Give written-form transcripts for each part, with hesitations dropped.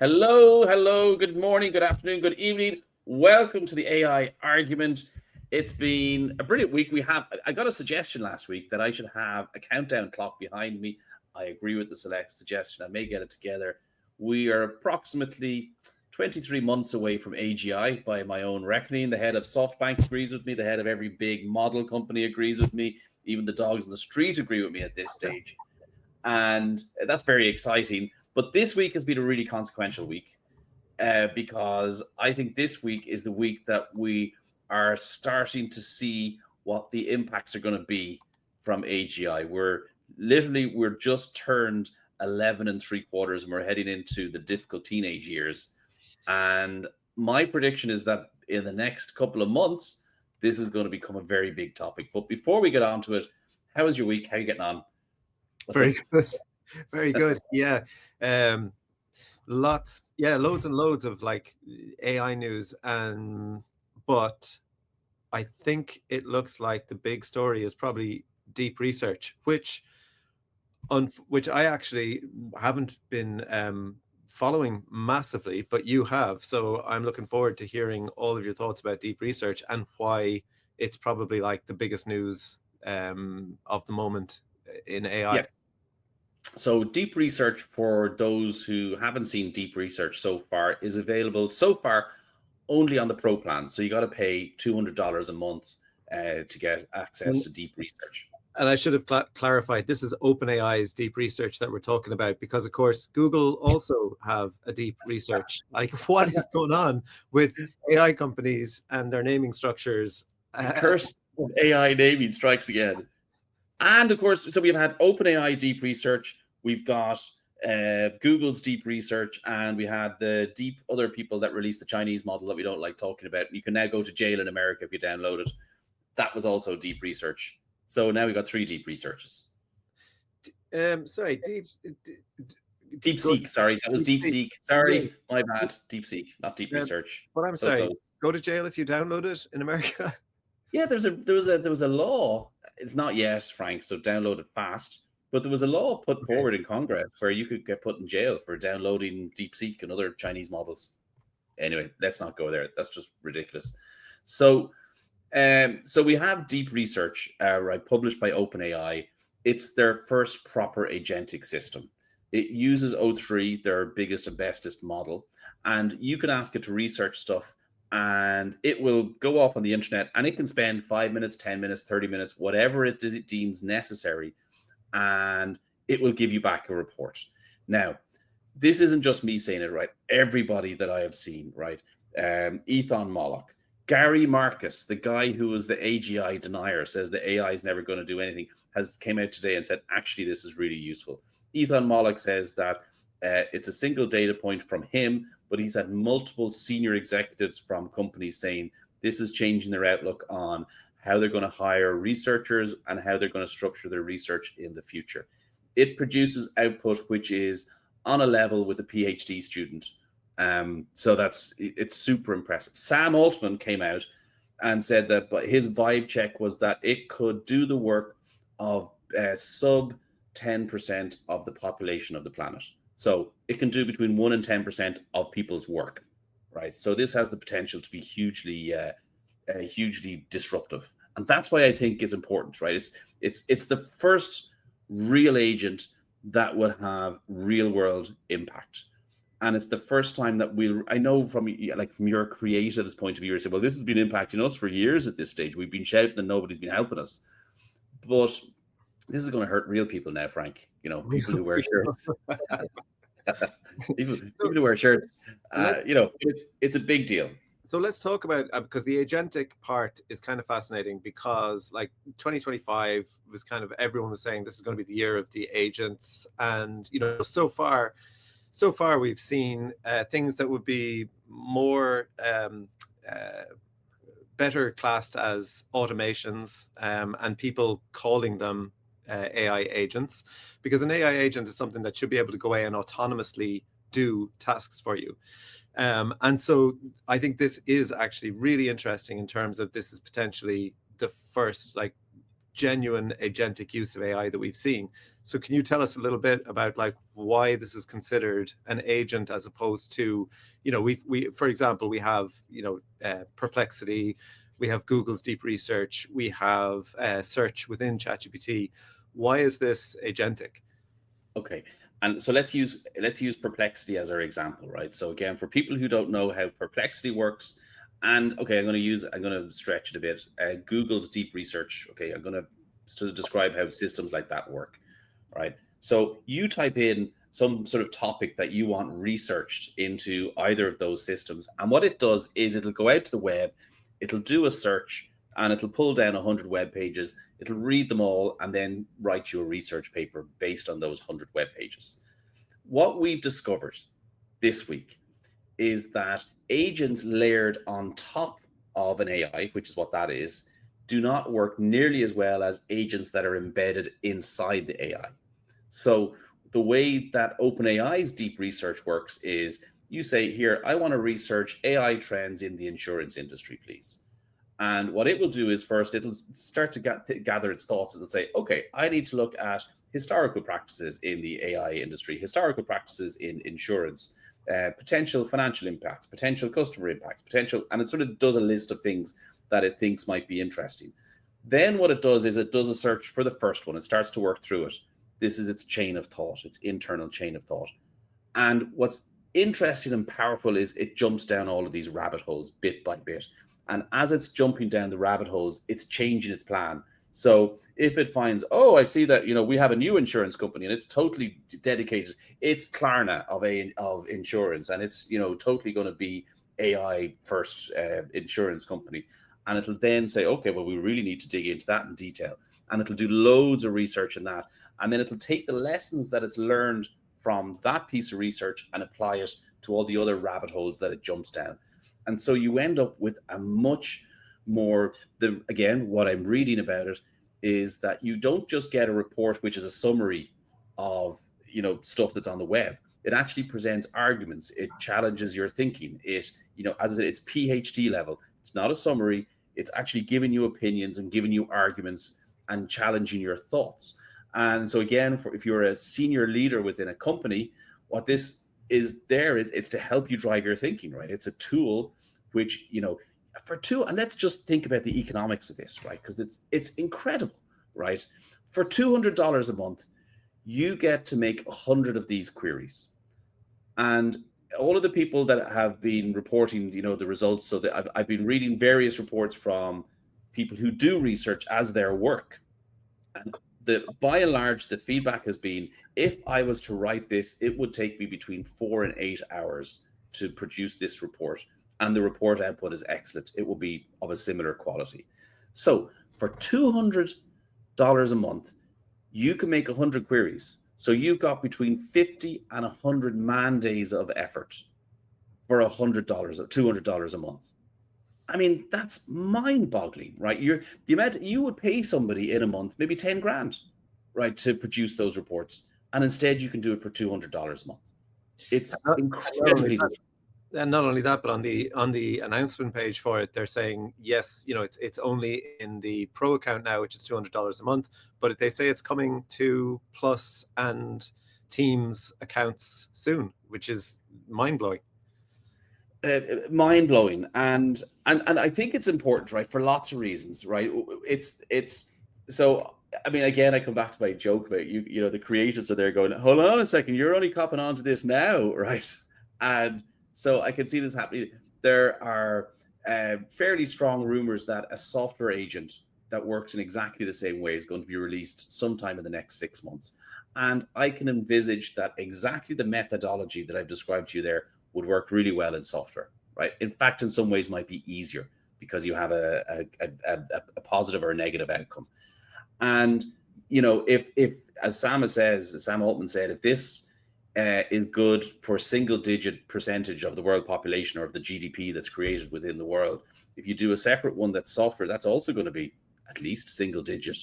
Hello, hello, good morning, good afternoon, good evening. Welcome to the AI argument. It's been a brilliant week. I got a suggestion last week that I should have a countdown clock behind me. I agree with the select suggestion. I may get it together. We are approximately 23 months away from AGI by my own reckoning. The head of SoftBank agrees with me. The head of every big model company agrees with me. Even the dogs in the street agree with me at this stage. And that's very exciting. But this week has been a really consequential week because I think this week is the week that we are starting to see what the impacts are going to be from AGI. We're just turned 11 and 3/4 and we're heading into the difficult teenage years. And my prediction is that in the next couple of months, this is going to become a very big topic. But before we get on to it, how was your week? How are you getting on? Very good. Very good. Yeah. Loads and loads of like AI news. But I think it looks like the big story is probably deep research, which I actually haven't been following massively, but you have. So I'm looking forward to hearing all of your thoughts about deep research and why it's probably like the biggest news of the moment in AI. Yes. So deep research, for those who haven't seen deep research so far, is available so far only on the pro plan. So you got to pay $200 a month to get access to deep research. And I should have clarified, this is OpenAI's deep research that we're talking about, because of course Google also have a deep research. Like, what is going on with AI companies and their naming structures? The curse of AI naming strikes again. And of course, so we've had OpenAI deep research, we've got Google's deep research, and we had the deep other people that released the Chinese model that we don't like talking about. You can now go to jail in America if you download it. That was also deep research. So now we've got 3 deep researches. Sorry, DeepSeek, sorry, that was DeepSeek. Sorry, my bad. DeepSeek, not deep research. But I'm so sorry, close. go to jail if you download it in America. Yeah, there was a law. It's not yet, Frank, so download it fast. But there was a law put forward in Congress where you could get put in jail for downloading DeepSeek and other Chinese models. Anyway, let's not go there. That's just ridiculous. So, so we have deep research, right, published by OpenAI. It's their first proper agentic system. It uses O3, their biggest and bestest model, and you can ask it to research stuff, and it will go off on the internet, and it can spend 5 minutes, 10 minutes, 30 minutes, whatever it deems necessary, and it will give you back a report. Now, this isn't just me saying it, right? Everybody that I have seen, right? Ethan Mollock, Gary Marcus, the guy who was the AGI denier, says the AI is never going to do anything, has came out today and said, actually, this is really useful. Ethan Mollock says that it's a single data point from him, but he's had multiple senior executives from companies saying this is changing their outlook on how they're going to hire researchers and how they're going to structure their research in the future. It produces output which is on a level with a PhD student. So it's super impressive. Sam Altman came out and said that, but his vibe check was that it could do the work of sub 10% of the population of the planet. So it can do between 1 and 10% of people's work, right? So this has the potential to be hugely disruptive, and that's why I think it's important, right? It's the first real agent that will have real world impact, and it's the first time that I know from your creative's point of view, you say, well, this has been impacting us for years at this stage. We've been shouting and nobody's been helping us, but this is going to hurt real people now, Frank. People who wear shirts. people who wear shirts. It's a big deal. So let's talk about, because the agentic part is kind of fascinating, because like 2025 was kind of, everyone was saying this is going to be the year of the agents. And, so far we've seen things that would be more better classed as automations, and people calling them AI agents, because an AI agent is something that should be able to go away and autonomously do tasks for you. And so I think this is actually really interesting in terms of this is potentially the first like genuine agentic use of AI that we've seen. So can you tell us a little bit about like why this is considered an agent as opposed to, we for example, we have, Perplexity, we have Google's deep research, we have search within ChatGPT. Why is this agentic? Okay. And so let's use Perplexity as our example, right? So again, for people who don't know how Perplexity works, and okay, I'm going to stretch it a bit. Google's deep research. Okay, I'm going to sort of describe how systems like that work, right? So you type in some sort of topic that you want researched into either of those systems, and what it does is it'll go out to the web, it'll do a search, and it'll pull down 100 web pages, it'll read them all, and then write you a research paper based on those 100 web pages. What we've discovered this week is that agents layered on top of an AI, which is what that is, do not work nearly as well as agents that are embedded inside the AI. So the way that OpenAI's deep research works is you say, here, I want to research AI trends in the insurance industry, please. And what it will do is first, it'll start to gather its thoughts. It'll say, okay, I need to look at historical practices in the AI industry, historical practices in insurance, potential financial impact, potential customer impact, potential, and it sort of does a list of things that it thinks might be interesting. Then what it does is it does a search for the first one. It starts to work through it. This is its chain of thought, its internal chain of thought. And what's interesting and powerful is it jumps down all of these rabbit holes bit by bit. And as it's jumping down the rabbit holes, it's changing its plan. So if it finds, oh, I see that, we have a new insurance company and it's totally dedicated. It's Klarna of insurance, and it's, totally going to be AI first insurance company. And it'll then say, okay, well, we really need to dig into that in detail. And it'll do loads of research in that. And then it'll take the lessons that it's learned from that piece of research and apply it to all the other rabbit holes that it jumps down. And so you end up with a much more, again, what I'm reading about it is that you don't just get a report, which is a summary of, stuff that's on the web. It actually presents arguments. It challenges your thinking. It, as I said, it's PhD level. It's not a summary. It's actually giving you opinions and giving you arguments and challenging your thoughts. And so again, if you're a senior leader within a company, what this is it's to help you drive your thinking, right? It's a tool which, and let's just think about the economics of this, right? Because it's incredible, right? For $200 a month, you get to make 100 of these queries. And all of the people that have been reporting, the results, so that I've been reading various reports from people who do research as their work. And by and large, the feedback has been, if I was to write this, it would take me between 4 and 8 hours to produce this report. And the report output is excellent. It will be of a similar quality. So for $200 a month, you can make 100 queries. So you've got between 50 and 100 man days of effort for $100 or $200 a month. I mean, that's mind-boggling, right? The amount you would pay somebody in a month, maybe 10 grand, right, to produce those reports, and instead you can do it for $200 a month. It's incredibly different. And not only that, but on the announcement page for it, they're saying, yes, it's only in the Pro account now, which is $200 a month, but they say it's coming to Plus and Teams accounts soon, which is mind-blowing. Mind-blowing, and I think it's important, right, for lots of reasons, right? It's so, I mean, again, I come back to my joke about the creatives are there going, hold on a second, you're only copping on to this now, right? And so I can see this happening. There are fairly strong rumors that a software agent that works in exactly the same way is going to be released sometime in the next 6 months. And I can envisage that exactly the methodology that I've described to you there would work really well in software, right? In fact, in some ways might be easier because you have a positive or a negative outcome. And, if as Sam Altman said, if this is good for a single-digit percentage of the world population or of the GDP that's created within the world, if you do a separate one that's software, that's also going to be at least single-digit,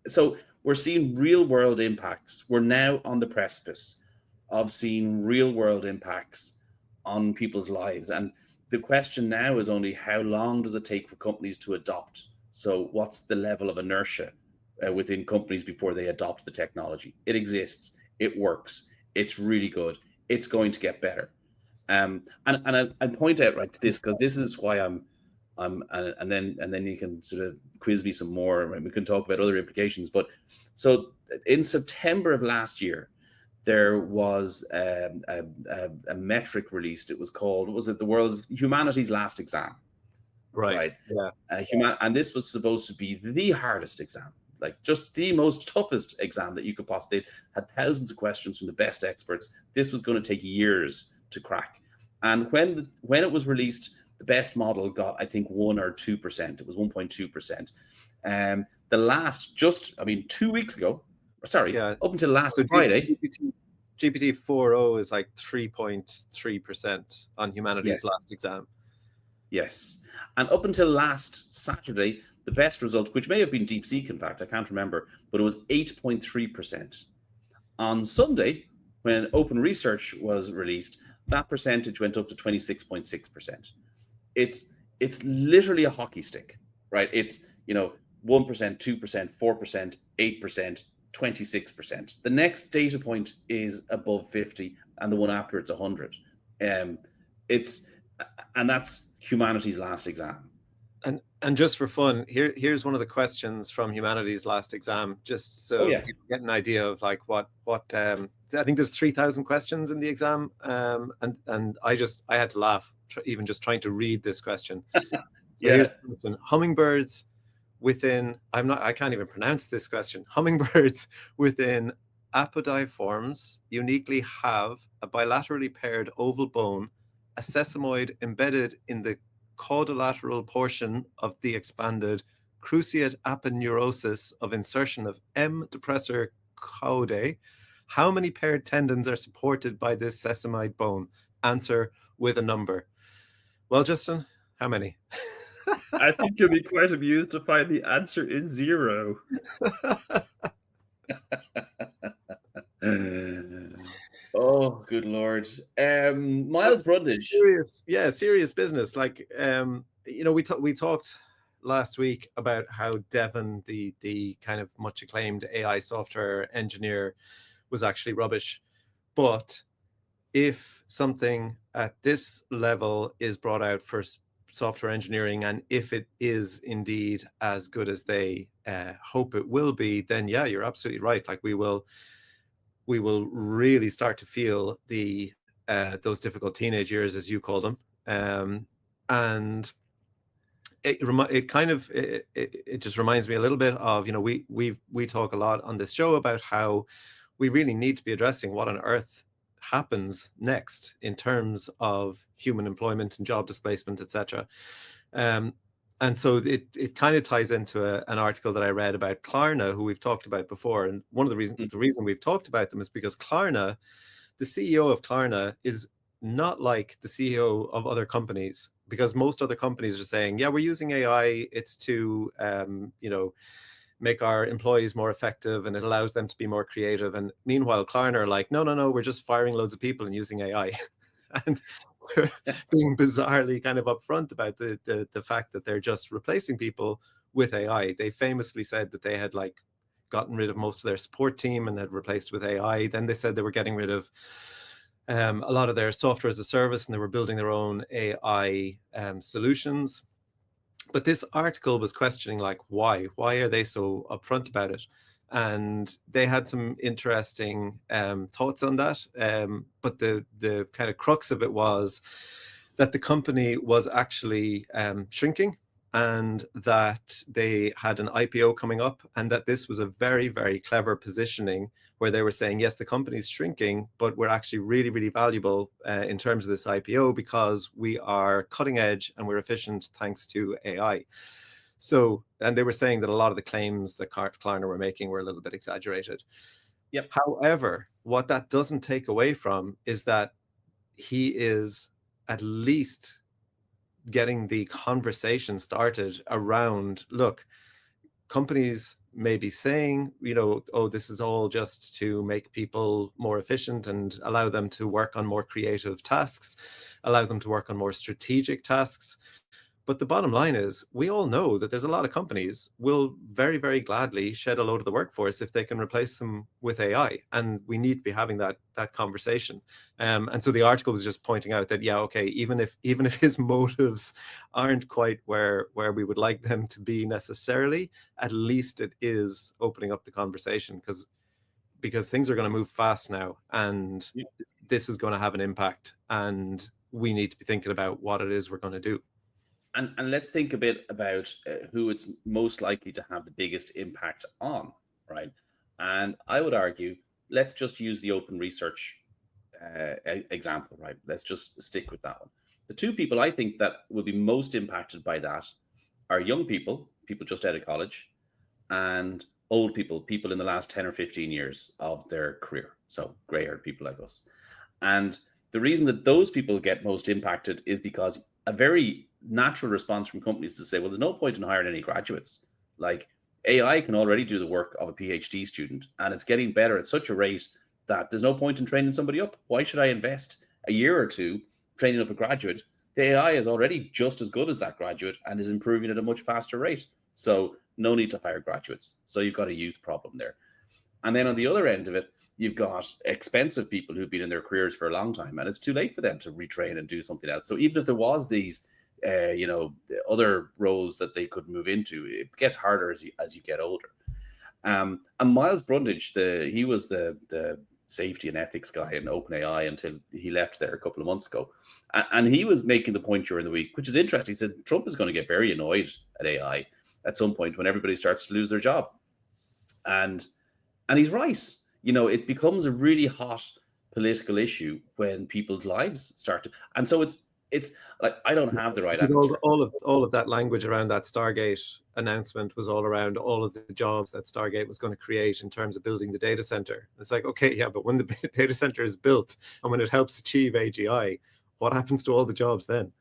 So we're seeing real-world impacts. We're now on the precipice of seeing real-world impacts on people's lives. And the question now is only how long does it take for companies to adopt So what's the level of inertia within companies before they adopt the technology? It exists. It works. It's really good. It's going to get better. And I point out right to this because this is why and then you can sort of quiz me some more, and we can talk about other implications. But so in September of last year, there was a metric released. It was called, what was it? The world's humanity's last exam, Right. right? Yeah. And this was supposed to be the hardest exam, like just the most toughest exam that you could possibly. Had thousands of questions from the best experts. This was going to take years to crack. And when it was released, the best model got, I think, 1 or 2%. It was 1.2%. The last, I mean, 2 weeks ago, sorry, Yeah. up until last So Friday. GPT 4.0 is like 3.3% on humanity's Yes. last exam. Yes. And up until last Saturday, the best result, which may have been DeepSeek, in fact, I can't remember, but it was 8.3%. On Sunday, when Open Research was released, that percentage went up to 26.6%. It's literally a hockey stick, right? It's 1%, 2%, 4%, 8%, 26%. The next data point is above 50, and the one after it's 100. It's and that's humanity's last exam. And just for fun, here's one of the questions from humanity's last exam, just so you get an idea of like what I think there's 3,000 questions in the exam, and I had to laugh even just trying to read this question. So here's the question: hummingbirds within I can't even pronounce this question. Hummingbirds within apodiforms uniquely have a bilaterally paired oval bone, a sesamoid embedded in the caudolateral portion of the expanded cruciate aponeurosis of insertion of M. depressor caudae. How many paired tendons are supported by this sesamoid bone? Answer with a number. Well, Justin, how many? I think you'll be quite amused to find the answer is 0. Oh, good Lord. Miles Brundage. Serious business. Like, we talked last week about how Devon, the kind of much acclaimed AI software engineer, was actually rubbish. But if something at this level is brought out for software engineering, and if it is indeed as good as they hope it will be, then yeah, you're absolutely right. Like we will really start to feel those difficult teenage years, as you call them, and it just reminds me a little bit of, we talk a lot on this show about how we really need to be addressing what on earth happens next in terms of human employment and job displacement, etc. And so it kind of ties into an article that I read about Klarna, who we've talked about before. And one of the reason we've talked about them is because Klarna, the CEO of Klarna, is not like the CEO of other companies, because most other companies are saying, yeah, we're using AI. It's to, make our employees more effective, and it allows them to be more creative. And meanwhile, Klarna are like, no, we're just firing loads of people and using AI. And we're being bizarrely kind of upfront about the fact that they're just replacing people with AI. They famously said that they had like gotten rid of most of their support team and had replaced with AI. Then they said they were getting rid of a lot of their software as a service, and they were building their own AI solutions. But this article was questioning, like, why are they so upfront about it? And they had some interesting thoughts on that. But the kind of crux of it was that the company was actually shrinking, and that they had an IPO coming up, and that this was a very, very clever positioning where they were saying, yes, the company's shrinking, but we're actually really, really valuable in terms of this IPO because we are cutting edge and we're efficient thanks to AI. So, and they were saying that a lot of the claims that Klarna were making were a little bit exaggerated. Yep. However, what that doesn't take away from is that he is at least getting the conversation started around, look, companies may be saying, oh, this is all just to make people more efficient and allow them to work on more creative tasks, allow them to work on more strategic tasks. But the bottom line is, we all know that there's a lot of companies will very, very gladly shed a load of the workforce if they can replace them with AI. And we need to be having that conversation. And so the article was just pointing out that, yeah, okay, even if his motives aren't quite where we would like them to be necessarily, at least it is opening up the conversation, because things are going to move fast now, and this is going to have an impact, and we need to be thinking about what it is we're going to do. And let's think a bit about who it's most likely to have the biggest impact on, right? And I would argue, let's just use the open research example, right? Let's just stick with that one. The two people I think that will be most impacted by that are young people just out of college, and old people in the last 10 or 15 years of their career. So gray-haired people like us. And the reason that those people get most impacted is because a very natural response from companies to say, well, there's no point in hiring any graduates. Like, AI can already do the work of a PhD student, and it's getting better at such a rate that there's no point in training somebody up. Why should I invest a year or two training up a graduate? The AI is already just as good as that graduate and is improving at a much faster rate. So no need to hire graduates. So you've got a youth problem there. And then on the other end of it, you've got expensive people who've been in their careers for a long time, and it's too late for them to retrain and do something else. So even if there was these, other roles that they could move into, it gets harder as you get older. And Miles Brundage, he was the safety and ethics guy in OpenAI until he left there a couple of months ago. And he was making the point during the week, which is interesting. He said Trump is going to get very annoyed at AI at some point when everybody starts to lose their job. And he's right. It becomes a really hot political issue when people's lives start to, and so it's like, I don't have the right answer. All of that language around that Stargate announcement was all around all of the jobs that Stargate was going to create in terms of building the data center. It's like, okay, yeah, but when the data center is built and when it helps achieve AGI, what happens to all the jobs then?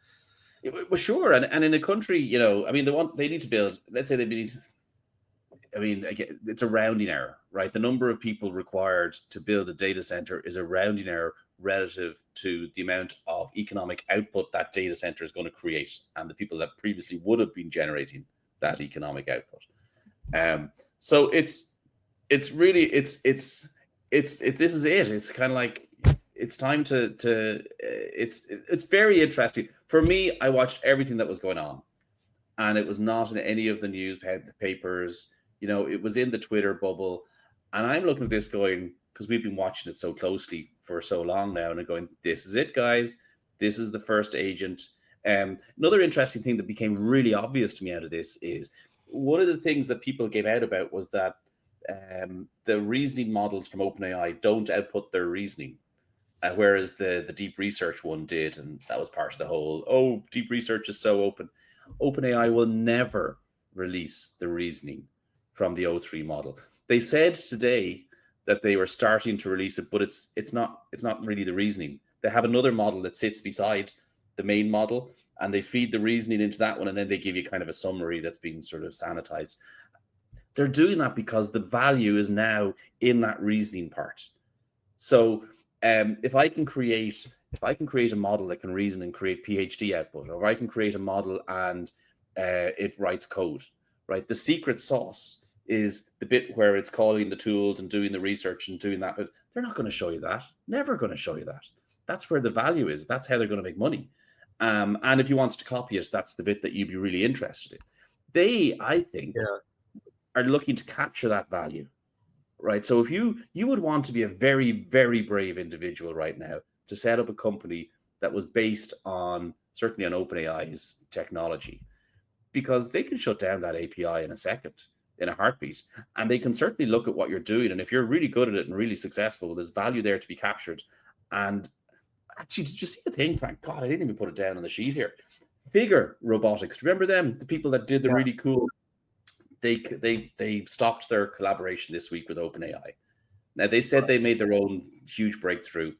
Well, sure, and in a country, they need to build. Let's say they need. Again, it's a rounding error, right? The number of people required to build a data center is a rounding error relative to the amount of economic output that data center is going to create, and the people that previously would have been generating that economic output. So this is it. It's kind of like, it's time to it's very interesting. For me, I watched everything that was going on, and it was not in any of the newspapers. It was in the Twitter bubble. And I'm looking at this going, because we've been watching it so closely for so long now, and I'm going, this is it, guys. This is the first agent. Another interesting thing that became really obvious to me out of this is, one of the things that people gave out about was that the reasoning models from OpenAI don't output their reasoning, whereas the deep research one did. And that was part of the whole, deep research is so open. OpenAI will never release the reasoning from the O3 model. They said today that they were starting to release it, but it's not really the reasoning. They have another model that sits beside the main model, and they feed the reasoning into that one, and then they give you kind of a summary that's been sort of sanitized. They're doing that because the value is now in that reasoning part. So if I can create a model that can reason and create PhD output, or I can create a model and it writes code, right? The secret sauce is the bit where it's calling the tools and doing the research and doing that, but they're not going to show you that. Never going to show you that. That's where the value is. That's how they're going to make money. And if you want to copy it, that's the bit that you'd be really interested in. They, I think, are looking to capture that value, right? So if you would want to be a very, very brave individual right now to set up a company that was based on, certainly on OpenAI's technology, because they can shut down that API in a second, in a heartbeat, and they can certainly look at what you're doing. And if you're really good at it and really successful, there's value there to be captured. And actually, did you see the thing, Frank? God, I didn't even put it down on the sheet here. Figure Robotics, remember them? The people that did the really cool. They stopped their collaboration this week with OpenAI. Now, they said they made their own huge breakthrough.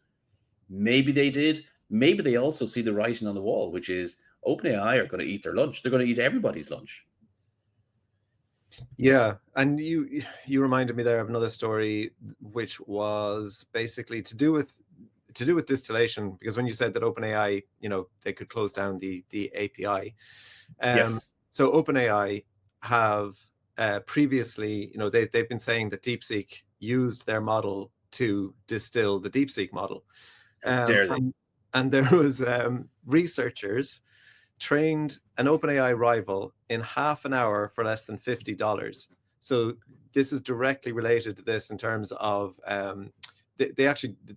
Maybe they did. Maybe they also see the writing on the wall, which is OpenAI are going to eat their lunch. They're going to eat everybody's lunch. Yeah, and you reminded me there of another story, which was basically to do with to do with distillation, because when you said that OpenAI, they could close down the API. Yes. So OpenAI have previously, they've been saying that DeepSeek used their model to distill the DeepSeek model. Dare they? And there was researchers trained an OpenAI rival in half an hour for less than $50. So this is directly related to this in terms of they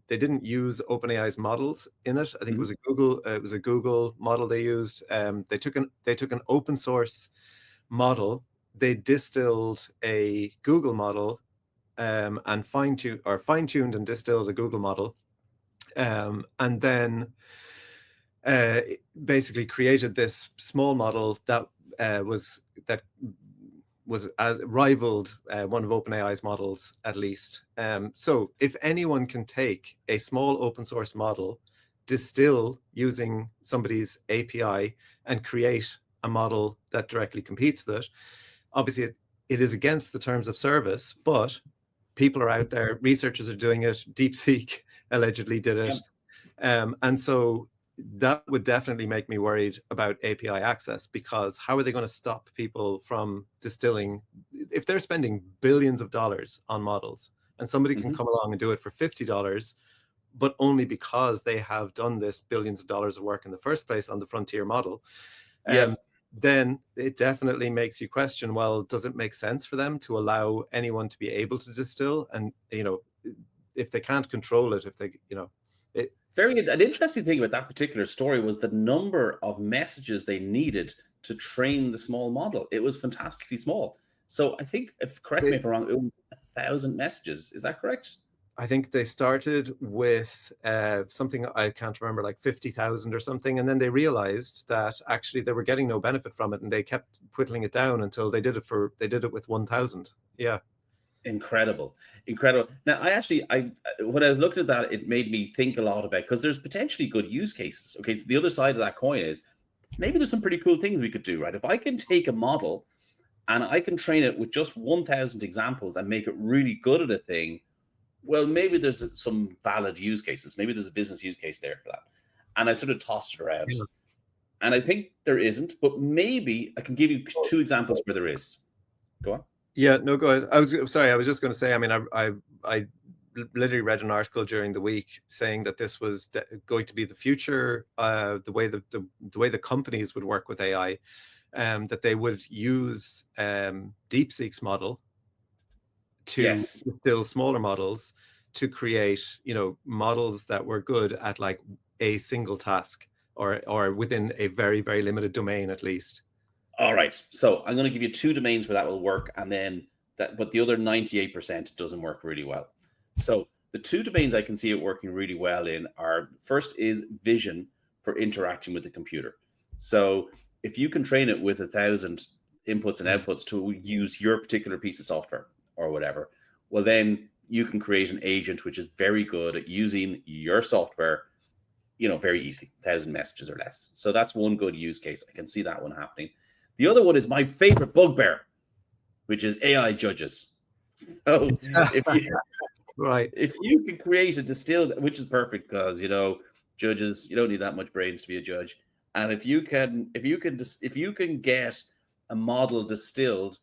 didn't use OpenAI's models in it. I think it was a Google model they used. They took an open source model. They distilled a Google model and fine-tuned and distilled a Google model, and then basically created this small model that was as rivaled one of OpenAI's models at least. So if anyone can take a small open source model, distill using somebody's API, and create a model that directly competes with it, obviously it is against the terms of service, but people are out there, researchers are doing it, DeepSeek allegedly did it. And so that would definitely make me worried about API access, because how are they going to stop people from distilling if they're spending billions of dollars on models, and somebody can come along and do it for $50, but only because they have done this billions of dollars of work in the first place on the frontier model. Then it definitely makes you question, well, does it make sense for them to allow anyone to be able to distill? And, if they can't control it, if they, an interesting thing about that particular story was the number of messages they needed to train the small model. It was fantastically small. So I think, correct me if I'm wrong, it was 1,000 messages. Is that correct? I think they started with something I can't remember, like 50,000 or something, and then they realized that actually they were getting no benefit from it, and they kept whittling it down until they did it with 1,000. Yeah. Incredible. Now, when I was looking at that, it made me think a lot about, because there's potentially good use cases. Okay, the other side of that coin is maybe there's some pretty cool things we could do, right? If I can take a model and I can train it with just 1,000 examples and make it really good at a thing, well, maybe there's some valid use cases. Maybe there's a business use case there for that. And I sort of tossed it around. Yeah. And I think there isn't, but maybe I can give you 2 examples where there is. Go on. Yeah, no, go ahead. I was just going to say, I mean, I literally read an article during the week saying that this was going to be the future, the way the companies would work with AI, that they would use DeepSeek's model to distill smaller models to create, models that were good at like a single task or within a very, very limited domain at least. All right. So I'm going to give you 2 domains where that will work, and then but the other 98% doesn't work really well. So the 2 domains I can see it working really well in are, first is vision for interacting with the computer. So if you can train it with 1,000 inputs and outputs to use your particular piece of software or whatever, well, then you can create an agent which is very good at using your software, very easily, 1,000 messages or less. So that's one good use case. I can see that one happening. The other one is my favorite bugbear, which is AI judges. So if you can create a distilled, which is perfect because, judges, you don't need that much brains to be a judge. And if you can get a model distilled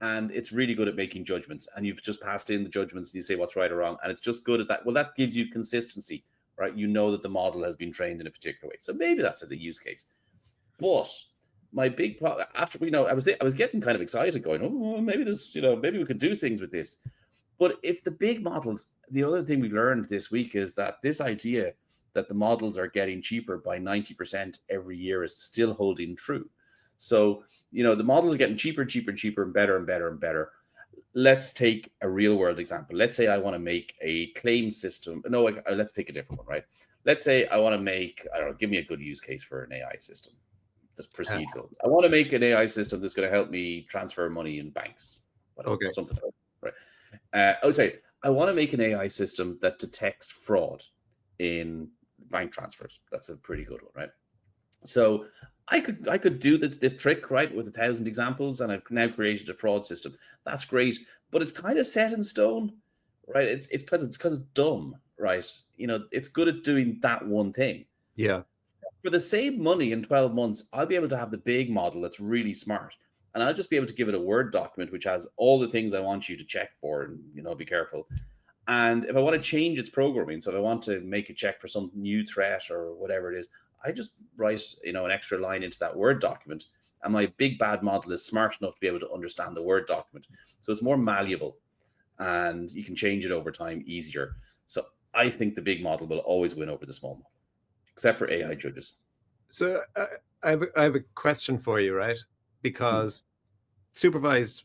and it's really good at making judgments, and you've just passed in the judgments and you say what's right or wrong, and it's just good at that, well, that gives you consistency, right? You know that the model has been trained in a particular way. So maybe that's the use case. But my big problem after, I was getting kind of excited going, oh, maybe this, maybe we could do things with this. But if the big models, the other thing we learned this week is that this idea that the models are getting cheaper by 90% every year is still holding true. So, the models are getting cheaper and cheaper and cheaper and better and better and better. Let's take a real world example. Let's say I want to make a claim system. No, let's pick a different one, right? Let's say I want to make, I don't know, give me a good use case for an AI system that's procedural. I want to make an AI system that's going to help me transfer money in banks. Whatever, something like that, right? I want to make an AI system that detects fraud in bank transfers. That's a pretty good one, right? So I could do this trick, right, with 1,000 examples, and I've now created a fraud system. That's great, but it's kind of set in stone, right? It's because it's dumb, right? It's good at doing that one thing. Yeah. For the same money in 12 months, I'll be able to have the big model that's really smart. And I'll just be able to give it a Word document, which has all the things I want you to check for and, be careful. And if I want to change its programming, so if I want to make a check for some new threat or whatever it is, I just write, an extra line into that Word document. And my big bad model is smart enough to be able to understand the Word document. So it's more malleable and you can change it over time easier. So I think the big model will always win over the small model, except for AI judges. So I have a question for you, right? Because supervised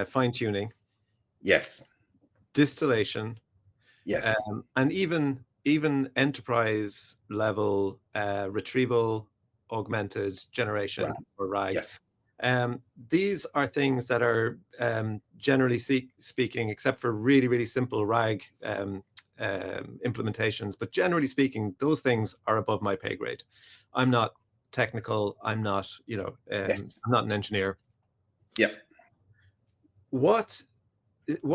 fine tuning, Yes, distillation, yes, and even enterprise level retrieval augmented generation, or RAG. yes. These are things that are generally speaking, except for really, really simple RAG implementations, but generally speaking, those things are above my pay grade. I'm not technical. I'm not, Yes. I'm not an engineer. Yeah. What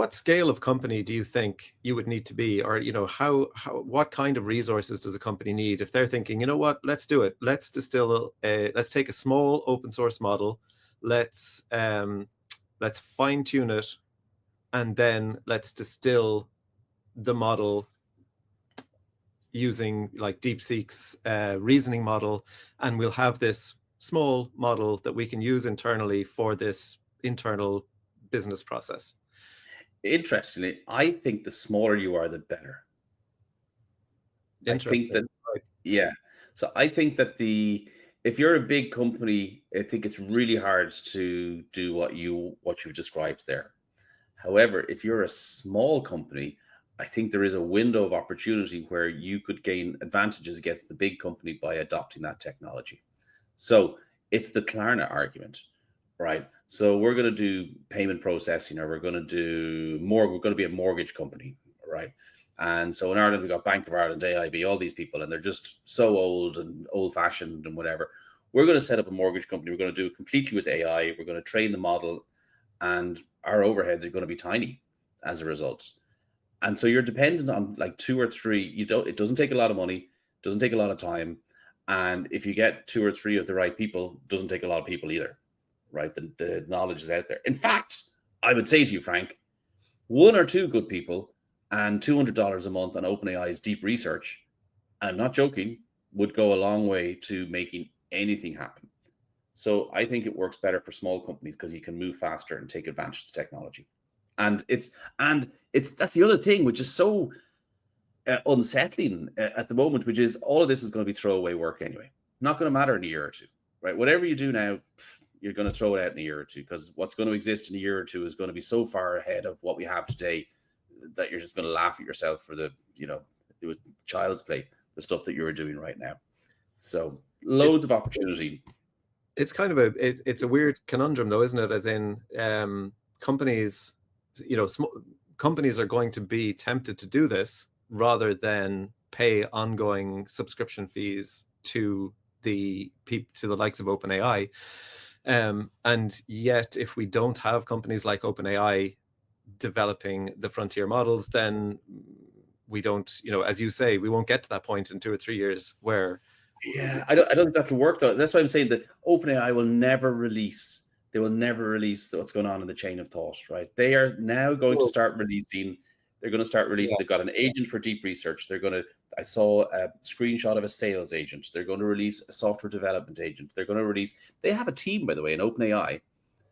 scale of company do you think you would need to be, or what kind of resources does a company need if they're thinking, let's do it, let's distill let's take a small open source model, let's fine tune it, and then let's distill the model using like DeepSeek's reasoning model, and we'll have this small model that we can use internally for this internal business process? Interestingly, I think the smaller you are, the better. I think that, Right. yeah. So I think that if you're a big company, I think it's really hard to do what you've described there. However, if you're a small company, I think there is a window of opportunity where you could gain advantages against the big company by adopting that technology. So it's the Klarna argument, right? So we're going to do payment processing, or we're going to be a mortgage company, right? And so in Ireland, we've got Bank of Ireland, AIB, all these people, and they're just so old and old fashioned and whatever. We're going to set up a mortgage company. We're going to do it completely with AI. We're going to train the model, and our overheads are going to be tiny as a result. And so you're dependent on like two or three. It doesn't take a lot of money, doesn't take a lot of time. And if you get two or three of the right people, it doesn't take a lot of people either, right? The knowledge is out there. In fact, I would say to you, Frank, one or two good people and $200 a month on OpenAI's deep research, and I'm not joking, would go a long way to making anything happen. So I think it works better for small companies because you can move faster and take advantage of the technology. And that's the other thing, which is so unsettling at the moment, which is all of this is going to be throwaway work anyway. Not going to matter in a year or two, right? Whatever you do now, you're going to throw it out in a year or two, because what's going to exist in a year or two is going to be so far ahead of what we have today that you're just going to laugh at yourself for it was child's play, the stuff that you're doing right now. So loads of opportunity. It's kind of it's a weird conundrum though, isn't it? As in companies, companies are going to be tempted to do this rather than pay ongoing subscription fees to the likes of OpenAI. And yet, if we don't have companies like OpenAI developing the frontier models, then we don't, as you say, we won't get to that point in 2 or 3 years where. Yeah, I don't think that'll work though. That's why I'm saying that OpenAI will never release. They will never release what's going on in the chain of thought, right? They are now going to start releasing. They're going to start releasing. Yeah. They've got an agent for deep research. I saw a screenshot of a sales agent. They're going to release a software development agent. They have a team, by the way, in OpenAI.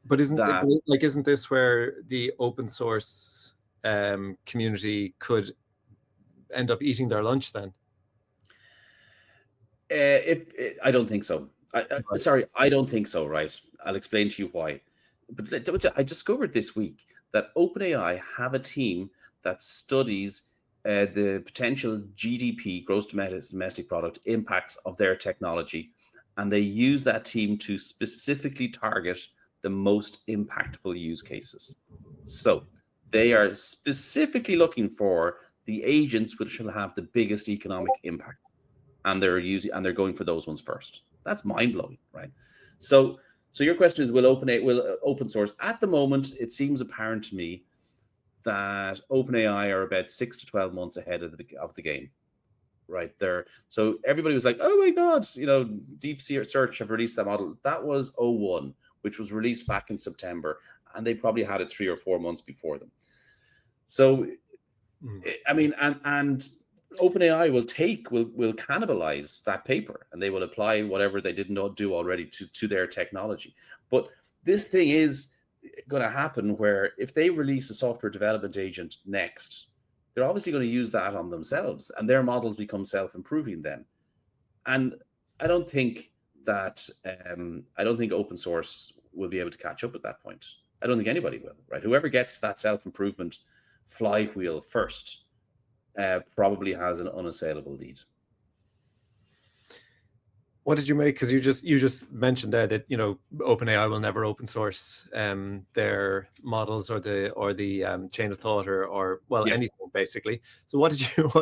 But isn't this where the open source community could end up eating their lunch then? I don't think so. Sorry, I don't think so, right? I'll explain to you why. But I discovered this week that OpenAI have a team that studies the potential GDP, gross domestic product, impacts of their technology. And they use that team to specifically target the most impactful use cases. So they are specifically looking for the agents which will have the biggest economic impact. And they're going for those ones first. That's mind-blowing, right? So your question is, will open source? At the moment, it seems apparent to me that OpenAI are about 6 to 12 months ahead of the game, right there. So everybody was like, oh my God, Deep Search have released that model. That was O1, which was released back in September, and they probably had it 3 or 4 months before them. So, I mean, and OpenAI will cannibalize that paper, and they will apply whatever they did not do already to their technology. But this thing is going to happen where if they release a software development agent next, they're obviously going to use that on themselves, and their models become self-improving then. And I don't think open source will be able to catch up at that point. I don't think anybody will, right? Whoever gets to that self-improvement flywheel first probably has an unassailable lead. What did you make? Because you just mentioned there that OpenAI will never open source their models or the chain of thought or Yes. anything basically. So what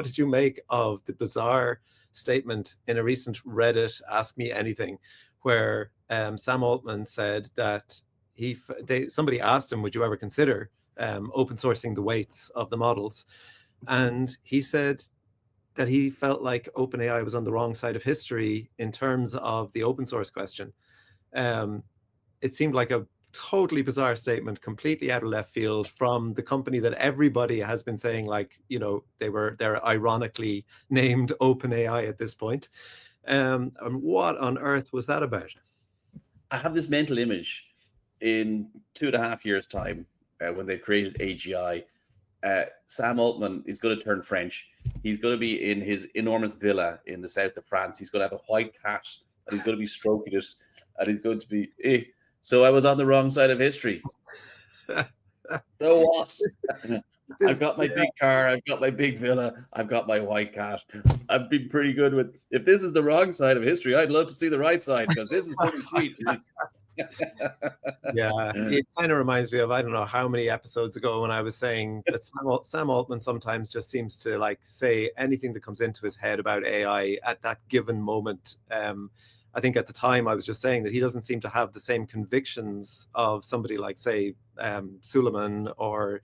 did you make of the bizarre statement in a recent Reddit Ask Me Anything, where Sam Altman said that somebody asked him, would you ever consider open sourcing the weights of the models, and he said that he felt like OpenAI was on the wrong side of history in terms of the open source question. It seemed like a totally bizarre statement, completely out of left field from the company that everybody has been saying, like, they're ironically named OpenAI at this point. And what on earth was that about? I have this mental image in 2.5 years' time when they've created AGI. Sam Altman is going to turn French. He's going to be in his enormous villa in the south of France. He's going to have a white cat, and he's going to be stroking it, and he's going to be, so I was on the wrong side of history. So what? I've got my big car, I've got my big villa, I've got my white cat. I've been pretty good with, if this is the wrong side of history, I'd love to see the right side, because this is pretty sweet. Yeah, it kind of reminds me of, I don't know how many episodes ago, when I was saying that Sam Altman sometimes just seems to like say anything that comes into his head about AI at that given moment. I think at the time I was just saying that he doesn't seem to have the same convictions of somebody like, say, Suleiman or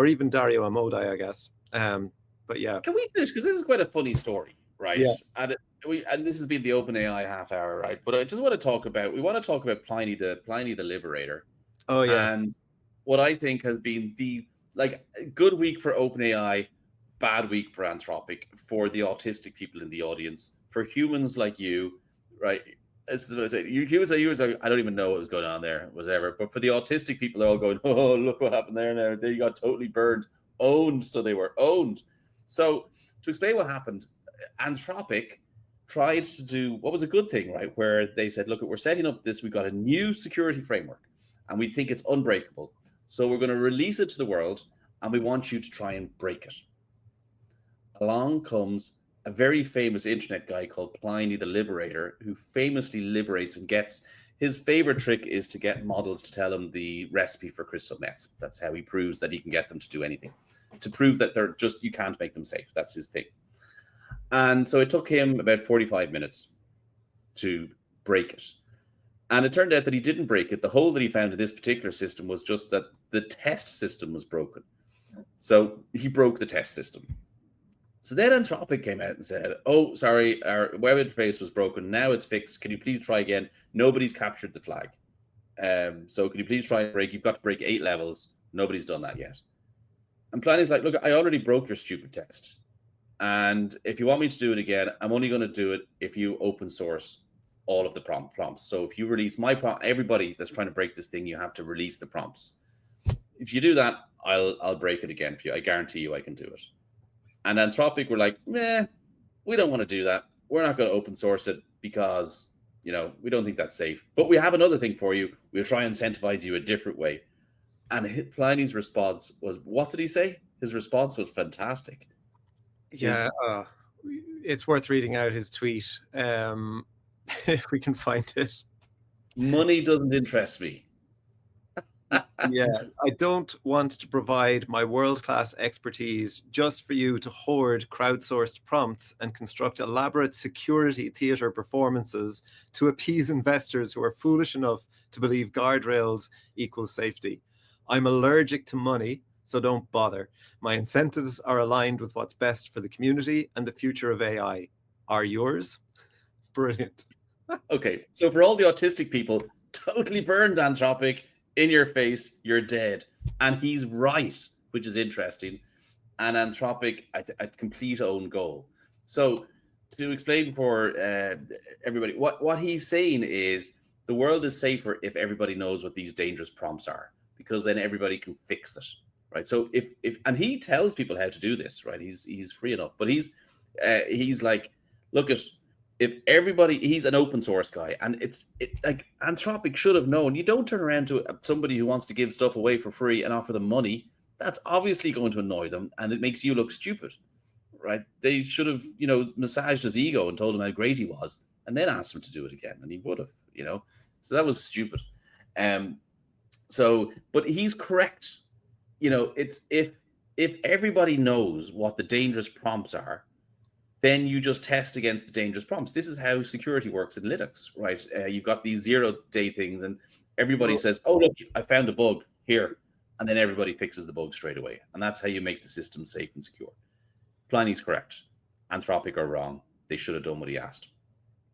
even Dario Amodei, I guess. But yeah. Can we finish? Because this is quite a funny story, right? Yeah. And this has been the OpenAI half hour, right? But I just want to talk about Pliny the Liberator. Oh yeah. And what I think has been the good week for OpenAI, bad week for Anthropic, for the autistic people in the audience, for humans like you, right? This is what I say. Humans I don't even know what was going on there, whatever. But for the autistic people, they're all going, oh, look what happened there now. They got totally burned, owned. So they were owned. So to explain what happened, Anthropic tried to do what was a good thing, right? Where they said, look, we're setting up this, we've got a new security framework and we think it's unbreakable. So we're going to release it to the world and we want you to try and break it. Along comes a very famous internet guy called Pliny the Liberator, who famously liberates and gets, his favorite trick is to get models to tell him the recipe for crystal meth. That's how he proves that he can get them to do anything, to prove that you can't make them safe. That's his thing. And so it took him about 45 minutes to break it. And it turned out that he didn't break it. The hole that he found in this particular system was just that the test system was broken. So he broke the test system. So then Anthropic came out and said, oh, sorry, our web interface was broken. Now it's fixed. Can you please try again? Nobody's captured the flag. So can you please try and break? You've got to break 8 levels. Nobody's done that yet. And Plany's like, look, I already broke your stupid test. And if you want me to do it again, I'm only going to do it if you open source all of the prompts. So if you release my prompt, everybody that's trying to break this thing, you have to release the prompts. If you do that, I'll break it again for you. I guarantee you I can do it. And Anthropic were like, we don't want to do that. We're not going to open source it because, we don't think that's safe. But we have another thing for you. We'll try and incentivize you a different way. And Pliny's response was, what did he say? His response was fantastic. Yeah, it's worth reading out his tweet if we can find it. Money doesn't interest me. Yeah, I don't want to provide my world-class expertise just for you to hoard crowdsourced prompts and construct elaborate security theater performances to appease investors who are foolish enough to believe guardrails equals safety. I'm allergic to money, so don't bother. My incentives are aligned with what's best for the community and the future of AI. Are yours? Brilliant. Okay, so for all the autistic people, totally burned Anthropic in your face, you're dead. And he's right, which is interesting. And Anthropic a complete own goal. So to explain for everybody, what he's saying is the world is safer if everybody knows what these dangerous prompts are, because then everybody can fix it, right? So if and he tells people how to do this, right? He's free enough, but he's like, look at, if everybody, he's an open source guy, and it's like Anthropic should have known. You don't turn around to somebody who wants to give stuff away for free and offer them money. That's obviously going to annoy them, and it makes you look stupid, right? They should have, massaged his ego and told him how great he was, and then asked him to do it again, and he would have, So that was stupid. But he's correct. It's if everybody knows what the dangerous prompts are, then you just test against the dangerous prompts. This is how security works in Linux, right? You've got these 0-day things, and everybody says, "Oh, look, I found a bug here." And then everybody fixes the bug straight away. And that's how you make the system safe and secure. Pliny's correct. Anthropic are wrong. They should have done what he asked.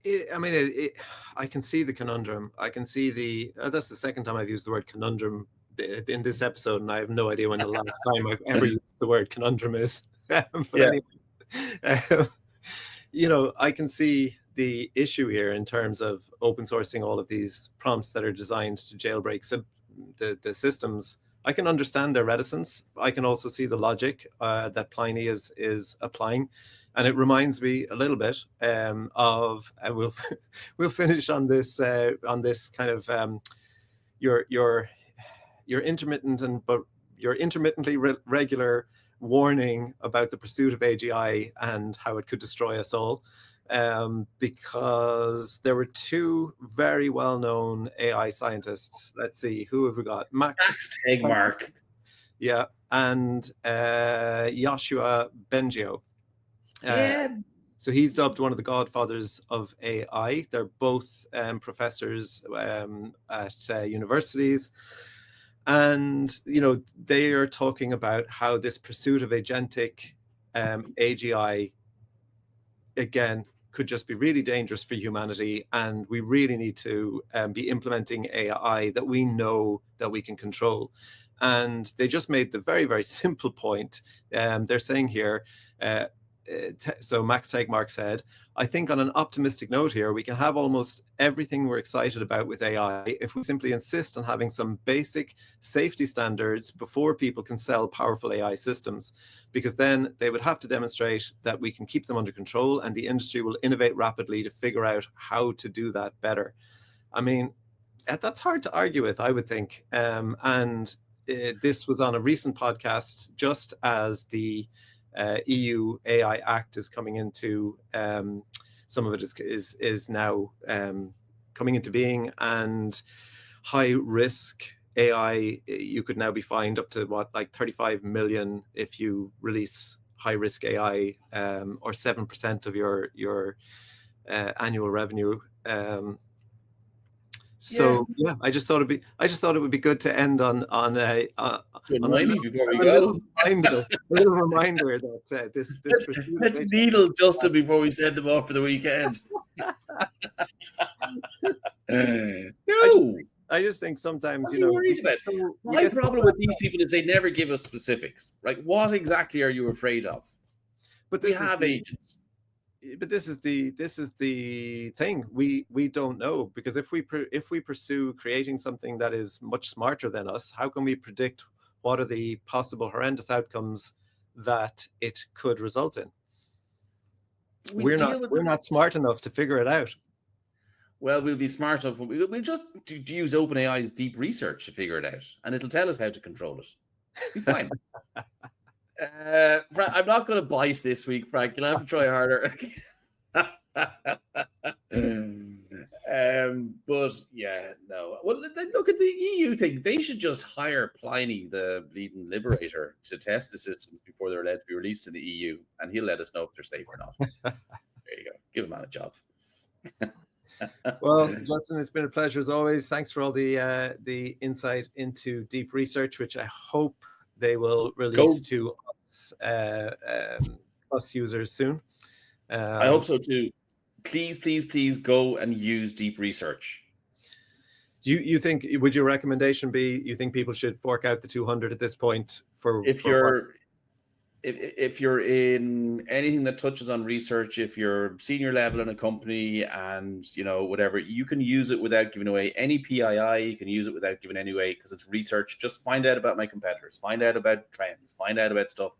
I can see the conundrum. I can see that's the second time I've used the word conundrum in this episode, and I have no idea when the last time I've ever used the word conundrum is. Anyway, I can see the issue here in terms of open sourcing all of these prompts that are designed to jailbreak the systems. I can understand their reticence. I can also see the logic that Pliny is applying, and it reminds me a little bit of. And we'll finish on this kind of your intermittent but your intermittently regular warning about the pursuit of AGI and how it could destroy us all. Because there were two very well-known AI scientists. Let's see, who have we got? Max Tegmark. Yeah, and Yoshua Bengio. So he's dubbed one of the godfathers of AI. They're both professors at universities. And, they are talking about how this pursuit of agentic AGI, again, could just be really dangerous for humanity, and we really need to be implementing AI that we know that we can control. And they just made the very, very simple point. They're saying here, so Max Tegmark said, "I think on an optimistic note here, we can have almost everything we're excited about with AI if we simply insist on having some basic safety standards before people can sell powerful AI systems, because then they would have to demonstrate that we can keep them under control, and the industry will innovate rapidly to figure out how to do that better." I mean, that's hard to argue with, I would think. This was on a recent podcast, just as the EU AI Act is coming into, some of it is now coming into being, and high risk AI, you could now be fined up to 35 million if you release high risk AI, or 7% of your annual revenue. I just thought it would be good to end on a little reminder that this let's needle Justin before we send him off for the weekend. I just think sometimes, what are you worried about? My problem with these people is they never give us specifics. Right? What exactly are you afraid of? But we have agents. But this is the thing, we don't know, because if we pursue creating something that is much smarter than us, how can we predict what are the possible horrendous outcomes that it could result in? We're not smart enough to figure it out. Well, we'll be smart enough. We'll just use OpenAI's deep research to figure it out, and it'll tell us how to control it. Be fine. Frank, I'm not going to bite this week, Frank. You'll have to try harder. But yeah, no. Well, look at the EU thing. They should just hire Pliny, the leading liberator, to test the systems before they're allowed to be released in the EU, and he'll let us know if they're safe or not. There you go. Give him a job. Well, Justin, it's been a pleasure as always. Thanks for all the insight into deep research, which I hope they will release to us, us users soon. I hope so too. Please go and use deep research. You think, would your recommendation be, you think people should fork out the 200 at this point if you're in anything that touches on research, if you're senior level in a company and whatever, you can use it without giving away any PII. You can use it without giving any away because it's research. Just find out about my competitors, find out about trends, find out about stuff.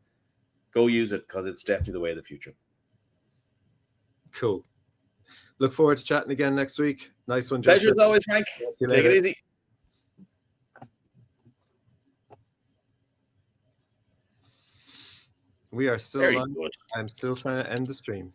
Go use it because it's definitely the way of the future. Cool. Look forward to chatting again next week. Nice one, Pleasure Justin. as always, Frank. Take it easy. We are still Very live. good. I'm still trying to end the stream.